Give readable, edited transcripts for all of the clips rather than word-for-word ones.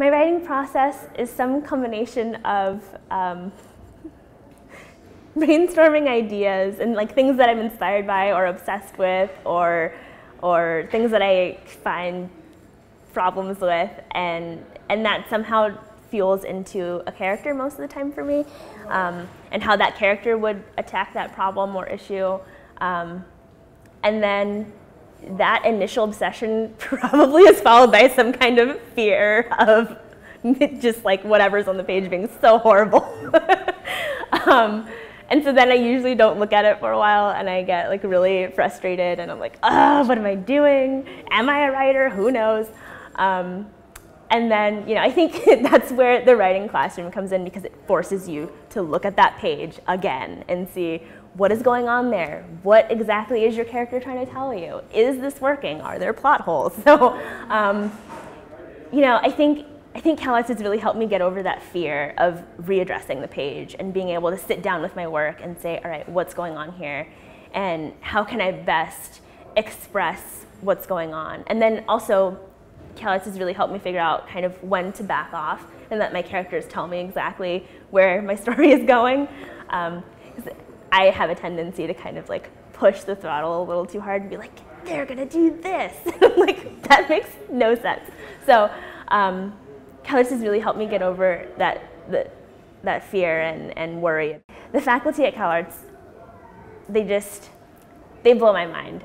My writing process is some combination of brainstorming ideas and like things that I'm inspired by or obsessed with, or things that I find problems with, and that somehow fuels into a character most of the time for me, and how that character would attack that problem or issue, and then that initial obsession probably is followed by some kind of fear of just like whatever's on the page being so horrible. And so then I usually don't look at it for a while, and I get like really frustrated, and I'm like, oh, what am I doing? Am I a writer? Who knows? And then, I think that's where the writing classroom comes in, because it forces you to look at that page again and see what is going on there. What exactly is your character trying to tell you? Is this working? Are there plot holes? So, I think CalArts has really helped me get over that fear of readdressing the page and being able to sit down with my work and say, all right, what's going on here? And how can I best express what's going on? And then also, CalArts has really helped me figure out kind of when to back off and let my characters tell me exactly where my story is going. 'Cause I have a tendency to kind of like push the throttle a little too hard and be like, they're gonna do this. Like, that makes no sense. So CalArts has really helped me get over that fear and worry. The faculty at CalArts, they blow my mind.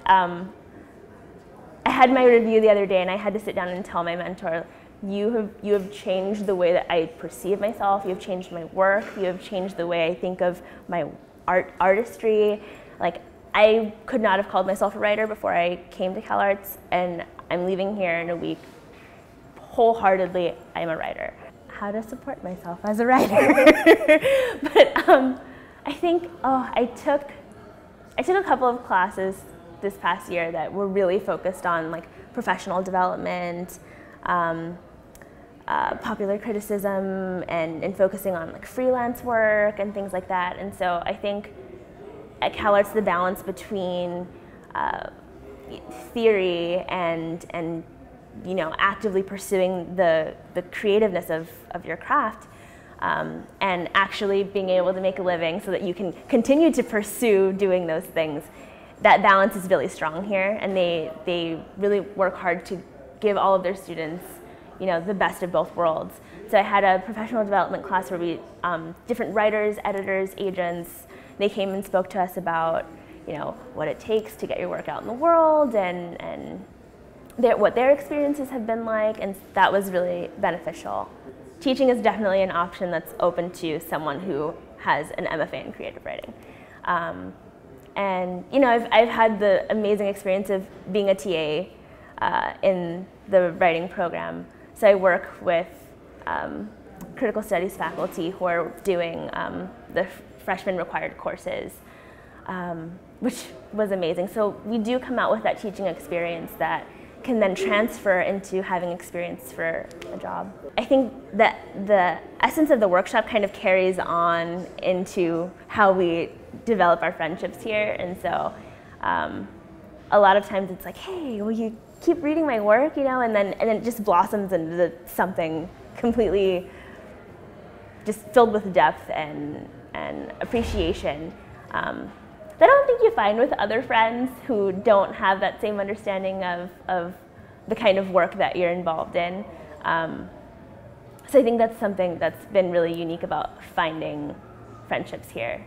I had my review the other day, and I had to sit down and tell my mentor, you have changed the way that I perceive myself, you have changed my work, you have changed the way I think of my artistry. Like, I could not have called myself a writer before I came to CalArts, and I'm leaving here in a week. Wholeheartedly, I'm a writer. How to support myself as a writer. But I think, I took a couple of classes this past year that were really focused on like professional development, popular criticism, and focusing on like freelance work and things like that. And so I think at CalArts, the balance between theory and actively pursuing the creativeness of your craft, and actually being able to make a living so that you can continue to pursue doing those things, that balance is really strong here, and they really work hard to give all of their students the best of both worlds. So I had a professional development class where we, different writers, editors, agents, they came and spoke to us about what it takes to get your work out in the world, and what their experiences have been like, and that was really beneficial. Teaching is definitely an option that's open to someone who has an MFA in creative writing. And I've had the amazing experience of being a TA in the writing program. So I work with critical studies faculty who are doing the freshman required courses, which was amazing. So we do come out with that teaching experience that can then transfer into having experience for a job. I think that the essence of the workshop kind of carries on into how we develop our friendships here, and so a lot of times it's like, hey, will you keep reading my work, and then it just blossoms into something completely just filled with depth and appreciation. That I don't think you find with other friends who don't have that same understanding of the kind of work that you're involved in. So I think that's something that's been really unique about finding friendships here.